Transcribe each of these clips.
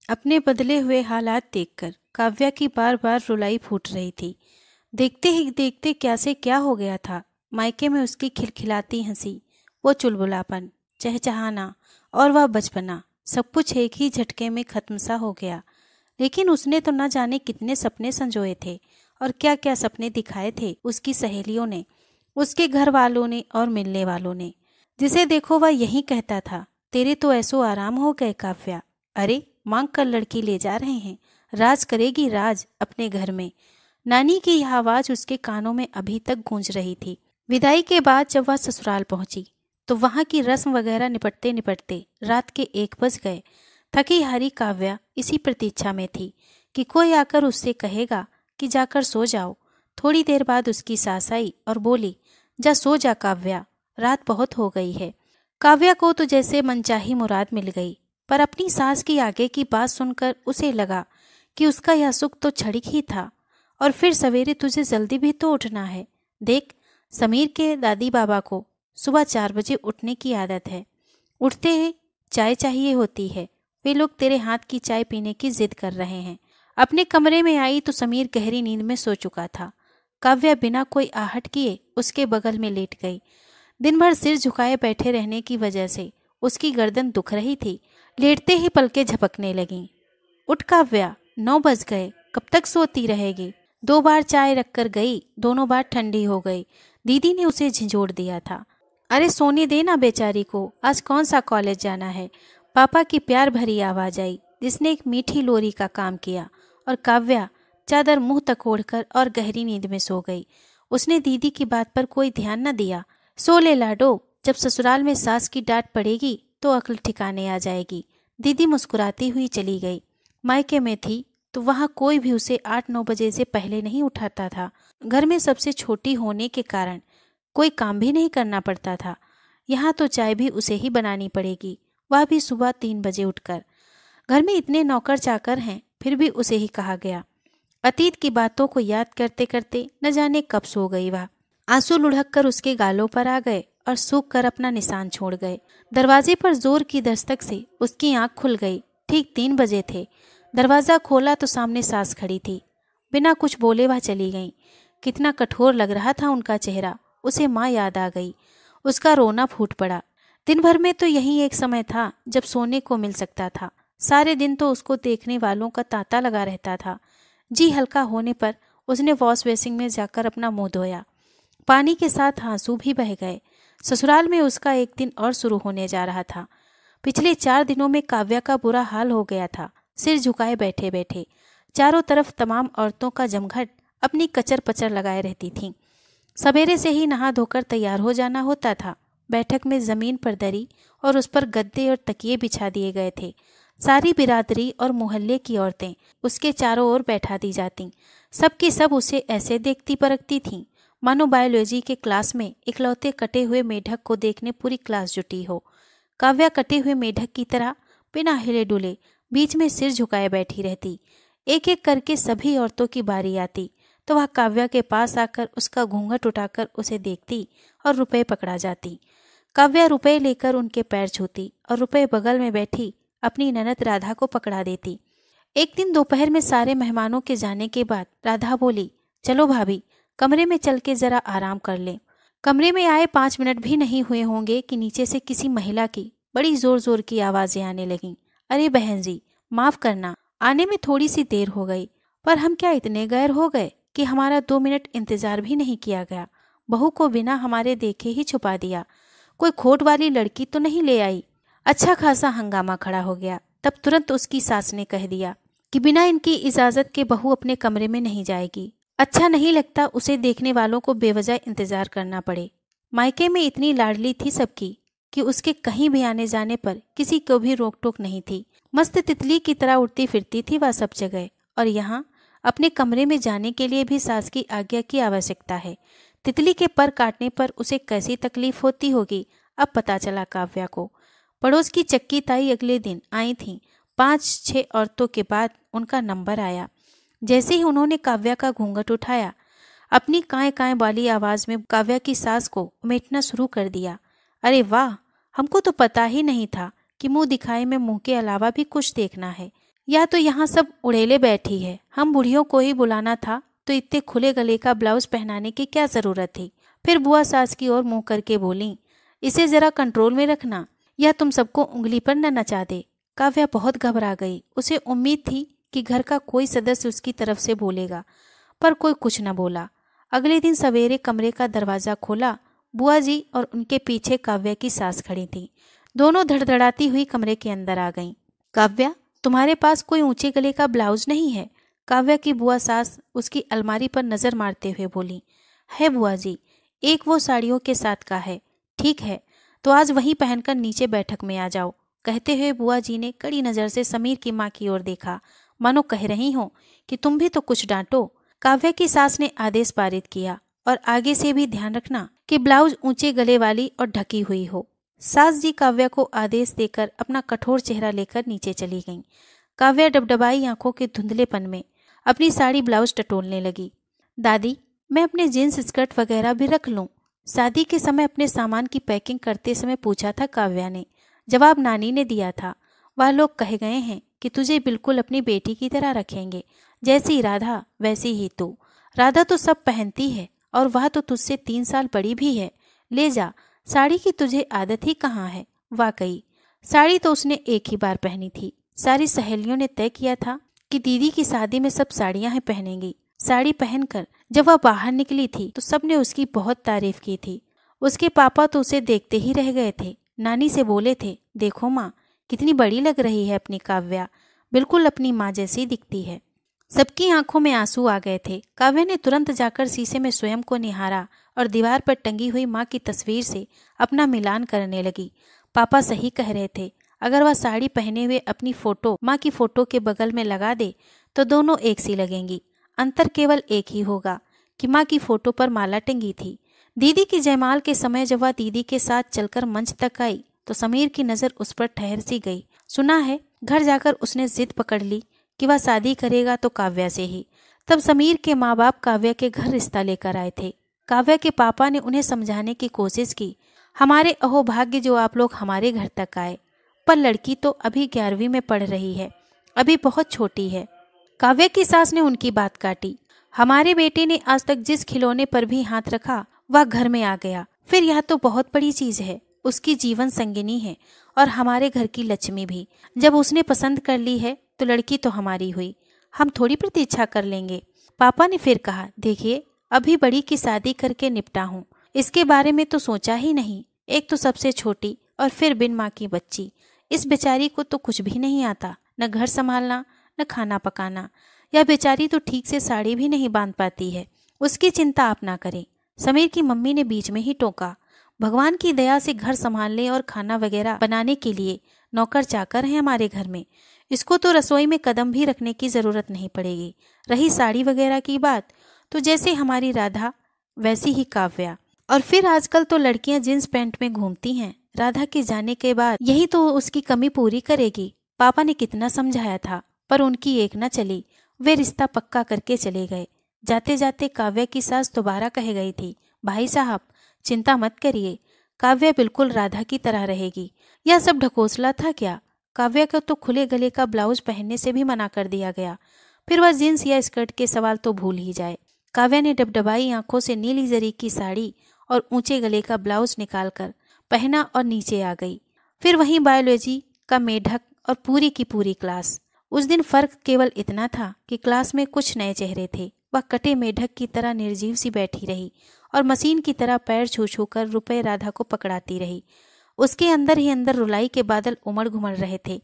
अपने बदले हुए हालात देखकर काव्या की बार बार रुलाई फूट रही थी। देखते ही देखते क्या से क्या हो गया था। मायके में उसकी खिलखिलाती हंसी, वो चुलबुलापन, चहचहाना और वह बचपना, सब कुछ एक ही झटके में खत्म सा हो गया। लेकिन उसने तो न जाने कितने सपने संजोए थे और क्या क्या सपने दिखाए थे उसकी सहेलियों ने, उसके घर वालों ने और मिलने वालों ने। जिसे देखो वह यही कहता था, तेरे तो ऐसो आराम हो गए काव्या। अरे मांग कर लड़की ले जा रहे हैं, राज करेगी राज अपने घर में। नानी की यह आवाज उसके कानों में अभी तक गूंज रही थी। विदाई के बाद जब वह ससुराल पहुंची तो वहां की रस्म वगैरह निपटते निपटते रात के 1 बज गए। थकी हारी काव्या इसी प्रतीक्षा में थी कि कोई आकर उससे कहेगा कि जाकर सो जाओ। थोड़ी देर बाद उसकी सास आई और बोली, जा सो जा काव्या, रात बहुत हो गई है। काव्या को तो जैसे मनचाही मुराद मिल गई, पर अपनी सास की आगे की बात सुनकर उसे लगा कि उसका यह सुख तो क्षणिक ही था। और फिर सवेरे तुझे जल्दी भी तो उठना है। देख, समीर के दादी बाबा को सुबह 4 बजे उठने की आदत है। उठते ही चाय चाहिए होती है। वे लोग तेरे हाथ की चाय पीने की जिद कर रहे हैं। अपने कमरे में आई तो समीर गहरी नींद में सो चुका था। काव्या बिना कोई आहट किए उसके बगल में लेट गई। दिन भर सिर झुकाए बैठे रहने की वजह से उसकी गर्दन दुख रही थी। लेटते ही पलकें झपकने लगीं। उठ काव्या, 9 बज गए, कब तक सोती रहेगी। 2 बार चाय रखकर गई, दोनों बार ठंडी हो गई। दीदी ने उसे झिझोड़ दिया था। अरे सोने देना बेचारी को, आज कौन सा कॉलेज जाना है। पापा की प्यार भरी आवाज आई जिसने एक मीठी लोरी का काम किया और काव्या चादर मुंह तक ओढ़कर और गहरी नींद में सो गई। उसने दीदी की बात पर कोई ध्यान न दिया। सो ले लाडो, जब ससुराल में सास की डांट पड़ेगी तो अक्ल ठिकाने आ जाएगी। दीदी मुस्कुराती हुई चली गई। मायके में थी तो वहाँ कोई भी उसे 8-9 बजे से पहले नहीं उठाता था। घर में सबसे छोटी होने के कारण कोई काम भी नहीं करना पड़ता था। यहाँ तो चाय भी उसे ही बनानी पड़ेगी, वह भी सुबह 3 बजे उठकर। घर में इतने नौकर चाकर हैं, फिर भी उसे ही कहा गया। अतीत की बातों को याद करते करते न जाने कब सो गई वह। आंसू लुढ़क कर उसके गालों पर आ गए और सूख कर अपना निशान छोड़ गए। दरवाजे पर जोर की दस्तक से उसकी आंख खुल गई। ठीक 3 बजे थे। दरवाजा खोला तो सामने सास खड़ी थी। बिना कुछ बोले वह चली गई। कितना कठोर लग रहा था उनका चेहरा, उसे माँ याद आ गई। उसका रोना फूट पड़ा। दिन भर में तो यही एक समय था जब सोने को मिल सकता था। सारे दिन तो उसको देखने वालों का तांता लगा रहता था। जी हल्का होने पर उसने वॉश बेसिन में जाकर अपना मुंह धोया। पानी के साथ आंसू भी बह गए। ससुराल में उसका एक दिन और शुरू होने जा रहा था। पिछले 4 दिनों में काव्या का बुरा हाल हो गया था। सिर झुकाए बैठे बैठे चारों तरफ तमाम औरतों का जमघट अपनी कचर पचर लगाए रहती थीं। सवेरे से ही नहा धोकर तैयार हो जाना होता था। बैठक में जमीन पर दरी और उस पर गद्दे और तकिए बिछा दिए गए थे। सारी बिरादरी और मोहल्ले की औरतें उसके चारों ओर बैठा दी जातीं। सबकी सब उसे ऐसे देखती परखती थीं मानो बायोलॉजी के क्लास में इकलौते कटे हुए मेढक को देखने पूरी क्लास जुटी हो। काव्या कटे हुए मेढक की तरह बिना हिले डुले बीच में सिर झुकाए बैठी रहती। एक एक करके सभी औरतों की बारी आती तो वह काव्या के पास आकर उसका घूंघट उठाकर उसे देखती और रुपए पकड़ा जाती। काव्या रुपए लेकर उनके पैर छूती और रुपए बगल में बैठी अपनी ननद राधा को पकड़ा देती। एक दिन दोपहर में सारे मेहमानों के जाने के बाद राधा बोली, चलो भाभी, कमरे में चल के जरा आराम कर लें। कमरे में आए 5 मिनट भी नहीं हुए होंगे कि नीचे से किसी महिला की बड़ी जोर जोर की आवाजें आने लगीं। अरे बहन जी, माफ करना, आने में थोड़ी सी देर हो गई, पर हम क्या इतने गैर हो गए कि हमारा 2 मिनट इंतजार भी नहीं किया गया। बहू को बिना हमारे देखे ही छुपा दिया। कोई खोट वाली लड़की तो नहीं ले आई। अच्छा खासा हंगामा खड़ा हो गया। तब तुरंत उसकी सास ने कह दिया कि बिना इनकी इजाजत के बहू अपने कमरे में नहीं जाएगी। अच्छा नहीं लगता उसे देखने वालों को बेवजह इंतजार करना पड़े। मायके में इतनी लाडली थी सबकी कि उसके कहीं भी आने जाने पर किसी को भी रोक टोक नहीं थी। मस्त तितली की तरह उड़ती फिरती थी वह सब जगह। और यहाँ अपने कमरे में जाने के लिए भी सास की आज्ञा की आवश्यकता है। तितली के पर काटने पर उसे कैसी तकलीफ होती होगी अब पता चला काव्या को। पड़ोस की चक्की ताई अगले दिन आई थी। 5-6 औरतों के बाद उनका नंबर आया। जैसे ही उन्होंने काव्या का घूंघट उठाया, अपनी काएं काएं वाली आवाज में काव्या की सास को उमेटना शुरू कर दिया। अरे वाह, हमको तो पता ही नहीं था कि मुंह दिखाए में मुंह के अलावा भी कुछ देखना है। या तो यहाँ सब उड़ेले बैठी है, हम बुढ़ियों को ही बुलाना था तो इतने खुले गले का ब्लाउज पहनाने की क्या जरूरत थी। फिर बुआ सास की ओर मुंह करके बोली, इसे जरा कंट्रोल में रखना या तुम सबको उंगली पर न नचा दे। काव्या बहुत घबरा गई। उसे उम्मीद थी कि घर का कोई सदस्य उसकी तरफ से बोलेगा, पर कोई कुछ न बोला। अगले दिन सवेरे कमरे का दरवाजा खोला। बुआ जी और उनके पीछे काव्या की सास खड़ी थी। दोनों धड़धड़ाती हुई कमरे के अंदर आ गईं। काव्या, तुम्हारे पास कोई ऊंचे गले का ब्लाउज नहीं है? काव्या की बुआ सास उसकी अलमारी पर नजर मारते हुए बोली। है बुआ जी, एक वो साड़ियों के साथ का है। ठीक है, तो आज वही पहनकर नीचे बैठक में आ जाओ। कहते हुए बुआ जी ने कड़ी नजर से समीर की माँ की ओर देखा, मानो कह रही हो कि तुम भी तो कुछ डांटो। काव्या की सास ने आदेश पारित किया, और आगे से भी ध्यान रखना कि ब्लाउज ऊंचे गले वाली और ढकी हुई हो। सास जी काव्या को आदेश देकर अपना कठोर चेहरा लेकर नीचे चली गईं। काव्या डबडबाई आंखों के धुंधलेपन में अपनी साड़ी ब्लाउज टटोलने लगी। दादी, मैं अपने जीन्स स्कर्ट वगैरह भी रख लूं? शादी के समय अपने सामान की पैकिंग करते समय पूछा था काव्या ने। जवाब नानी ने दिया था, वह लोग कह गए हैं कि तुझे बिल्कुल अपनी बेटी की तरह रखेंगे। जैसी राधा वैसी ही तू। राधा तो सब पहनती है और वह तो तुझसे 3 साल बड़ी भी है। ले जा, साड़ी की तुझे आदत ही कहाँ है। वाकई साड़ी तो उसने एक ही बार पहनी थी। सारी सहेलियों ने तय किया था कि दीदी की शादी में सब साड़ियां ही पहनेंगी। साड़ी पहनकर जब वह बाहर निकली थी तो सबने उसकी बहुत तारीफ की थी। उसके पापा तो उसे देखते ही रह गए थे। नानी से बोले थे, देखो माँ, कितनी बड़ी लग रही है अपनी काव्या, बिल्कुल अपनी माँ जैसी दिखती है। सबकी आंखों में आंसू आ गए थे। काव्या ने तुरंत जाकर शीशे में स्वयं को निहारा और दीवार पर टंगी हुई माँ की तस्वीर से अपना मिलान करने लगी। पापा सही कह रहे थे, अगर वह साड़ी पहने हुए अपनी फोटो माँ की फोटो के बगल में लगा दे तो दोनों एक सी लगेंगी। अंतर केवल एक ही होगा कि माँ की फोटो पर माला टंगी थी। दीदी की जयमाल के समय जब वह दीदी के साथ चलकर मंच तक आई तो समीर की नजर उस पर ठहर सी गई। सुना है घर जाकर उसने जिद पकड़ ली कि वह शादी करेगा तो काव्या से ही। तब समीर के माँ बाप काव्या के घर रिश्ता लेकर आए थे। काव्या के पापा ने उन्हें समझाने की कोशिश की, हमारे अहोभाग्य जो आप लोग हमारे घर तक आए, पर लड़की तो अभी 11वीं में पढ़ रही है, अभी बहुत छोटी है। काव्या की सास ने उनकी बात काटी, हमारे बेटे ने आज तक जिस खिलौने पर भी हाथ रखा वह घर में आ गया। फिर यह तो बहुत बड़ी चीज है, उसकी जीवन संगिनी है और हमारे घर की लक्ष्मी भी। जब उसने पसंद कर ली है तो लड़की तो हमारी हुई, हम थोड़ी प्रतीक्षा कर लेंगे। पापा ने फिर कहा, देखिए अभी बड़ी की शादी करके निपटा हूँ, इसके बारे में तो सोचा ही नहीं। एक तो सबसे छोटी और फिर बिन माँ की बच्ची। इस बेचारी को तो कुछ भी नहीं आता, न घर संभालना न खाना पकाना। यह बेचारी तो ठीक से साड़ी भी नहीं बांध पाती है। उसकी चिंता आप ना करें। समीर की मम्मी ने बीच में ही टोका, भगवान की दया से घर संभालने और खाना वगैरह बनाने के लिए नौकर चाकर हैं हमारे घर में। इसको तो रसोई में कदम भी रखने की जरूरत नहीं पड़ेगी। रही साड़ी वगैरह की बात, तो जैसे हमारी राधा वैसी ही काव्या। और फिर आजकल तो लड़कियां जींस पैंट में घूमती हैं। राधा के जाने के बाद यही तो उसकी कमी पूरी करेगी। पापा ने कितना समझाया था पर उनकी एक न चली। वे रिश्ता पक्का करके चले गए। जाते जाते काव्या की सास दोबारा कह गई थी, भाई साहब चिंता मत करिए, काव्या बिल्कुल राधा की तरह रहेगी। यह सब ढकोसला था क्या? काव्या को तो खुले गले का ब्लाउज पहनने से भी मना कर दिया गया, फिर वह जींस या स्कर्ट के सवाल तो भूल ही जाए। काव्या ने डबडबाई आंखों से नीली जरी की साड़ी और ऊंचे गले का ब्लाउज निकालकर पहना और नीचे आ गई। फिर वहीं बायोलॉजी का मेढक और पूरी की पूरी क्लास। उस दिन फर्क केवल इतना था कि क्लास में कुछ नए चेहरे थे। वह कटे मेढक की तरह निर्जीव सी बैठी रही और मशीन की तरह पैर छू छू कर रुपए राधा को पकड़ाती रही। उसके अंदर ही अंदर रुलाई के बादल उमड़ घुमड़ रहे थे।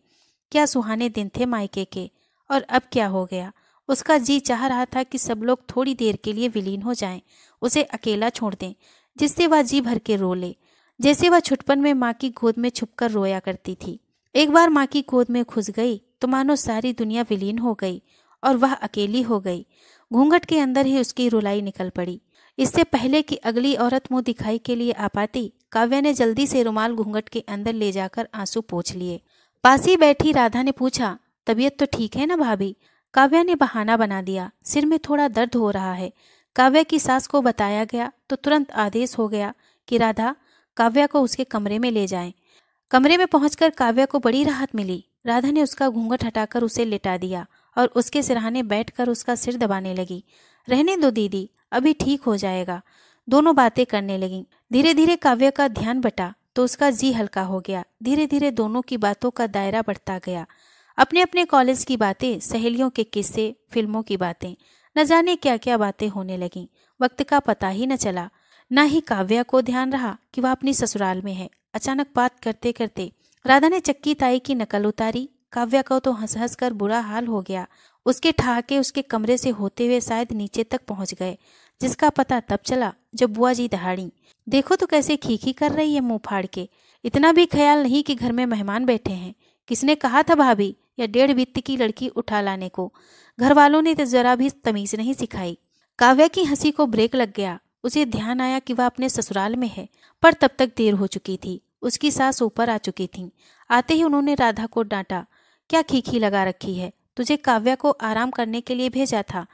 क्या सुहाने दिन थे मायके के, और अब क्या हो गया। उसका जी चाह रहा था कि सब लोग थोड़ी देर के लिए विलीन हो जाएं, उसे अकेला छोड़ दें, जिससे वह जी भर के रो ले, जैसे वह छुटपन में माँ की गोद में छुपकर रोया करती थी। एक बार माँ की गोद में घुस गई तो मानो सारी दुनिया विलीन हो गई और वह अकेली हो गई। घूंघट के अंदर ही उसकी रुलाई निकल पड़ी। इससे पहले कि अगली औरत मुंह दिखाई के लिए आ पाती, काव्या ने जल्दी से रुमाल घूंघट के अंदर ले जाकर आंसू पोंछ लिए। पास ही बैठी राधा ने पूछा, तबीयत तो ठीक है ना भाभी? काव्या ने बहाना बना दिया, सिर में थोड़ा दर्द हो रहा है। काव्या की सास को बताया गया तो तुरंत आदेश हो गया कि राधा काव्या को उसके कमरे में ले जाएं। कमरे में पहुंचकर काव्या को बड़ी राहत मिली। राधा ने उसका घूंघट हटाकर उसे लिटा दिया और उसके सिरहाने बैठकर उसका सिर दबाने लगी। रहने दो दीदी, अभी ठीक हो जाएगा। दोनों बातें करने लगीं। धीरे धीरे काव्या का ध्यान बटा तो उसका जी हल्का हो गया। धीरे धीरे दोनों की बातों का दायरा बढ़ता गया। अपने अपने कॉलेज की बातें, सहेलियों के किस्से, फिल्मों की बातें, न जाने क्या क्या बातें होने लगीं। वक्त का पता ही न चला। न ही काव्या को ध्यान रहा कि वह अपनी ससुराल में है। अचानक बात करते करते राधा ने चक्की ताई की नकल उतारी। काव्या को तो हंस हंस कर बुरा हाल हो गया। उसके ठहाके उसके कमरे से होते हुए शायद नीचे तक पहुंच गए, जिसका पता तब चला जब बुआ जी दहाड़ी। देखो तो कैसे खीखी कर रही है मुंह फाड़ के। इतना भी ख्याल नहीं कि घर में मेहमान बैठे हैं। किसने कहा था भाभी या 1.5 वित्त की लड़की उठा लाने को? घर वालों ने तो जरा भी तमीज नहीं सिखाई। काव्या की हंसी को ब्रेक लग गया। उसे ध्यान आया कि वह अपने ससुराल में है, पर तब तक देर हो चुकी थी। उसकी सास ऊपर आ चुकी थीं। आते ही उन्होंने राधा को डांटा। क्या खीखी लगा रखी है? तुझे काव्या को आराम करने के लिए भेजा था।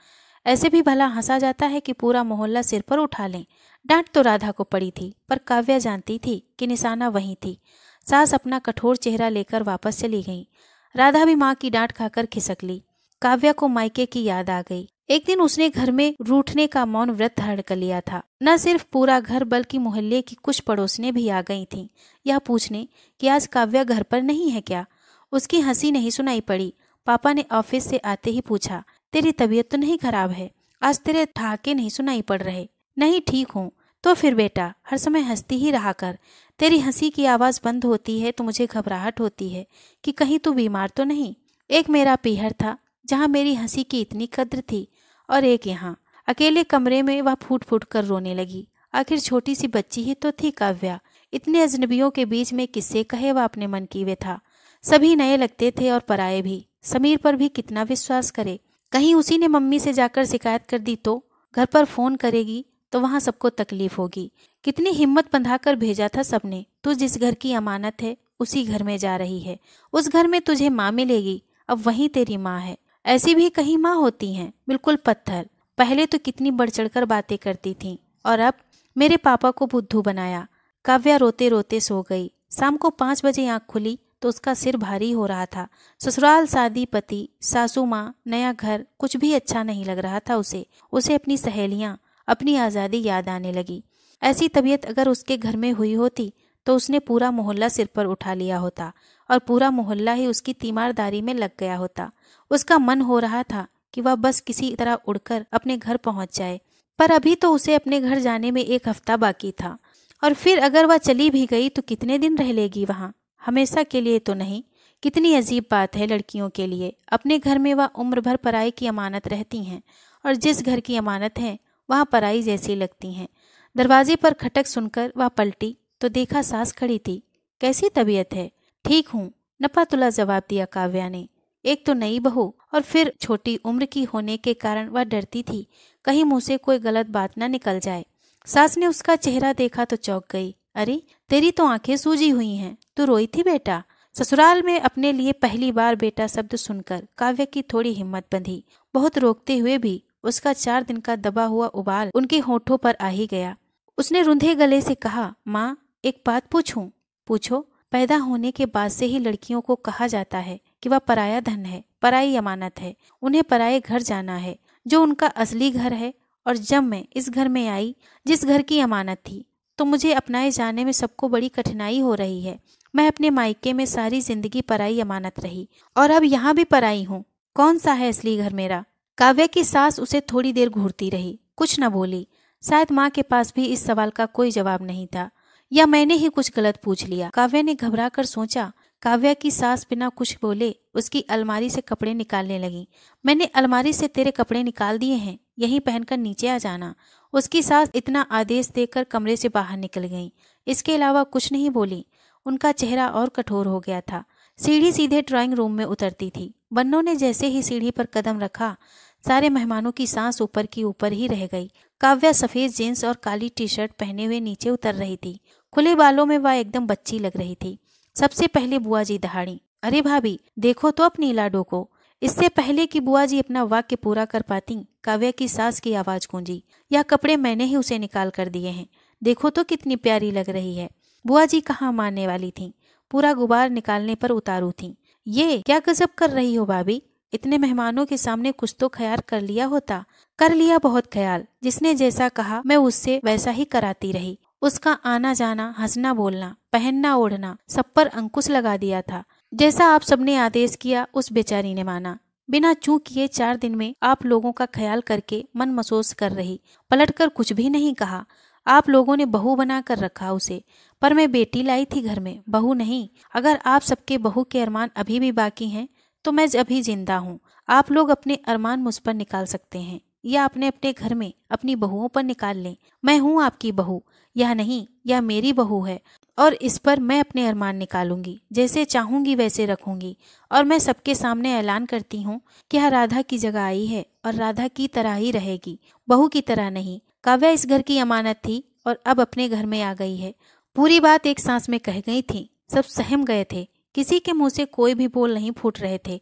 ऐसे भी भला हंसा जाता है कि पूरा मोहल्ला सिर पर उठा लें। डांट तो राधा को पड़ी थी, पर काव्या जानती थी कि निशाना वहीं थी। सास अपना कठोर चेहरा लेकर वापस चली गई। राधा भी माँ की डांट खाकर खिसक ली। काव्या को मायके की याद आ गई। एक दिन उसने घर में रूठने का मौन व्रत धारण कर लिया था। न सिर्फ पूरा घर बल्कि मोहल्ले की कुछ पड़ोसनें भी आ गई थीं, यह पूछने कि आज काव्या घर पर नहीं है क्या। उसकी हंसी नहीं सुनाई पड़ी। पापा ने ऑफिस से आते ही पूछा, तेरी तबीयत तो नहीं खराब है? आज तेरे ठहाके नहीं सुनाई पड़ रहे। नहीं, ठीक हूँ। तो फिर बेटा, हर समय हंसती ही रहा कर। तेरी हंसी की आवाज़ बंद होती है तो मुझे घबराहट होती है कि कहीं तू बीमार तो नहीं। एक मेरा पीहर था जहाँ मेरी हंसी की इतनी कद्र थी, और एक यहाँ। अकेले कमरे में वह फूट फूट कर रोने लगी। आखिर छोटी सी बच्ची ही तो थी काव्या। इतने अजनबियों के बीच में किससे कहे वह अपने मन की वे था। सभी नए लगते थे और पराये भी। समीर पर भी कितना विश्वास करे। कहीं उसी ने मम्मी से जाकर शिकायत कर दी तो? घर पर फोन करेगी तो वहाँ सबको तकलीफ होगी। कितनी हिम्मत बंधाकर भेजा था सबने। तू जिस घर की अमानत है उसी घर में जा रही है। उस घर में तुझे माँ मिलेगी, अब वहीं तेरी माँ है। ऐसी भी कहीं माँ होती हैं, बिल्कुल पत्थर। पहले तो कितनी बढ़ चढ़कर बातें करती थी, और अब मेरे पापा को बुद्धू बनाया। काव्या रोते रोते सो गई। शाम को 5 बजे आँख खुली तो उसका सिर भारी हो रहा था। ससुराल, शादी, पति, सासू माँ, नया घर, कुछ भी अच्छा नहीं लग रहा था उसे अपनी सहेलियाँ, अपनी आज़ादी याद आने लगी। ऐसी तबीयत अगर उसके घर में हुई होती तो उसने पूरा मोहल्ला सिर पर उठा लिया होता, और पूरा मोहल्ला ही उसकी तीमारदारी में लग गया होता। उसका मन हो रहा था कि वह बस किसी तरह उड़कर अपने घर पहुंच जाए, पर अभी तो उसे अपने घर जाने में 1 हफ्ता बाकी था। और फिर अगर वह चली भी गई तो कितने दिन रह लेगी वहाँ? हमेशा के लिए तो नहीं। कितनी अजीब बात है लड़कियों के लिए। अपने घर में वह उम्र भर पराई की अमानत रहती हैं, और जिस घर की अमानत है वहाँ पराई जैसी लगती हैं। दरवाजे पर खटक सुनकर वह पलटी तो देखा सास खड़ी थी। कैसी तबीयत है? ठीक हूँ, नपा-तुला जवाब दिया काव्या ने। एक तो नई बहू, और फिर छोटी उम्र की होने के कारण वह डरती थी कहीं मुंह से कोई गलत बात न निकल जाए। सास ने उसका चेहरा देखा तो चौंक गई। अरे, तेरी तो आंखें सूजी हुई हैं, तू रोई थी बेटा? ससुराल में अपने लिए पहली बार बेटा शब्द सुनकर काव्या की थोड़ी हिम्मत बंधी। बहुत रोकते हुए भी उसका 4 दिन का दबा हुआ उबाल उनके होठों पर आ ही गया। उसने रुंधे गले से कहा, माँ, एक बात पूछूं? पूछो। पैदा होने के बाद से ही लड़कियों को कहा जाता है कि वह पराया धन है, पराई अमानत है। उन्हें पराये घर जाना है जो उनका असली घर है। और जब मैं इस घर में आई, जिस घर की अमानत थी, तो मुझे अपनाए जाने में सबको बड़ी कठिनाई हो रही है। मैं अपने मायके में सारी जिंदगी पराई अमानत रही, और अब यहाँ भी पराई हूँ। कौन सा है असली घर मेरा? काव्या की सास उसे थोड़ी देर घूरती रही, कुछ न बोली। शायद माँ के पास भी इस सवाल का कोई जवाब नहीं था, या मैंने ही कुछ गलत पूछ लिया। काव्या ने घबरा कर सोचा। काव्या की सास बिना कुछ बोले उसकी अलमारी से कपड़े निकालने लगी। मैंने अलमारी से तेरे कपड़े निकाल दिए हैं, यहीं पहनकर नीचे आ जाना। उसकी सास इतना आदेश देकर कमरे से बाहर निकल गई। इसके अलावा कुछ नहीं बोली। उनका चेहरा और कठोर हो गया था। सीढ़ी सीधे ड्राइंग रूम में उतरती थी। बन्नों ने जैसे ही सीढ़ी पर कदम रखा, सारे मेहमानों की सांस ऊपर की ऊपर ही रह गई। काव्या सफेद जींस और काली टी-शर्ट पहने हुए नीचे उतर रही थी। खुले बालों में वह एकदम बच्ची लग रही थी। सबसे पहले बुआ जी दहाड़ी, अरे भाभी, देखो तो अपनी लाडो को। इससे पहले कि बुआ जी अपना वाक्य पूरा कर पाती, काव्या की सास की आवाज गूंजी, यह कपड़े मैंने ही उसे निकाल कर दिए हैं। देखो तो कितनी प्यारी लग रही है। बुआ जी कहाँ मानने वाली थीं, पूरा गुबार निकालने पर उतारू थीं। ये क्या गजब कर रही हो भाभी, इतने मेहमानों के सामने कुछ तो ख्याल कर लिया होता। कर लिया बहुत ख्याल, जिसने जैसा कहा मैं उससे वैसा ही कराती रही। उसका आना जाना, हंसना बोलना, पहनना ओढ़ना, सब पर अंकुश लगा दिया था। जैसा आप सबने आदेश किया उस बेचारी ने माना। बिना चूं किए 4 दिन में आप लोगों का ख्याल करके मन महसूस कर रही, पलटकर कुछ भी नहीं कहा। आप लोगों ने बहू बना कर रखा उसे, पर मैं बेटी लाई थी घर में, बहू नहीं। अगर आप सबके बहू के अरमान अभी भी बाकी हैं तो मैं अभी जिंदा हूँ। आप लोग अपने अरमान मुझ पर निकाल सकते हैं या अपने अपने घर में अपनी बहुओं पर निकाल लें। मैं हूँ आपकी बहू, यह नहीं, यह मेरी बहू है और इस पर मैं अपने अरमान निकालूंगी, जैसे चाहूंगी वैसे रखूंगी। और मैं सबके सामने ऐलान करती हूँ कि यह राधा की जगह आई है और राधा की तरह ही रहेगी, बहू की तरह नहीं। काव्या इस घर की अमानत थी और अब अपने घर में आ गई है। पूरी बात एक सांस में कह गई थी। सब सहम गए थे, किसी के मुंह से कोई भी बोल नहीं फूट रहे थे।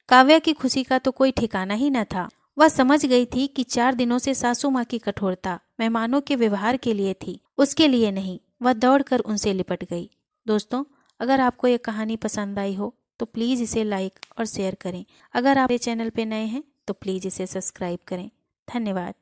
काव्या की खुशी का तो कोई ठिकाना ही न था। वह समझ गई थी कि 4 दिनों से सासू माँ की कठोरता मेहमानों के व्यवहार के लिए थी, उसके लिए नहीं। वह दौड़कर उनसे लिपट गई। दोस्तों, अगर आपको ये कहानी पसंद आई हो तो प्लीज़ इसे लाइक और शेयर करें। अगर आप मेरे चैनल पे नए हैं तो प्लीज़ इसे सब्सक्राइब करें। धन्यवाद।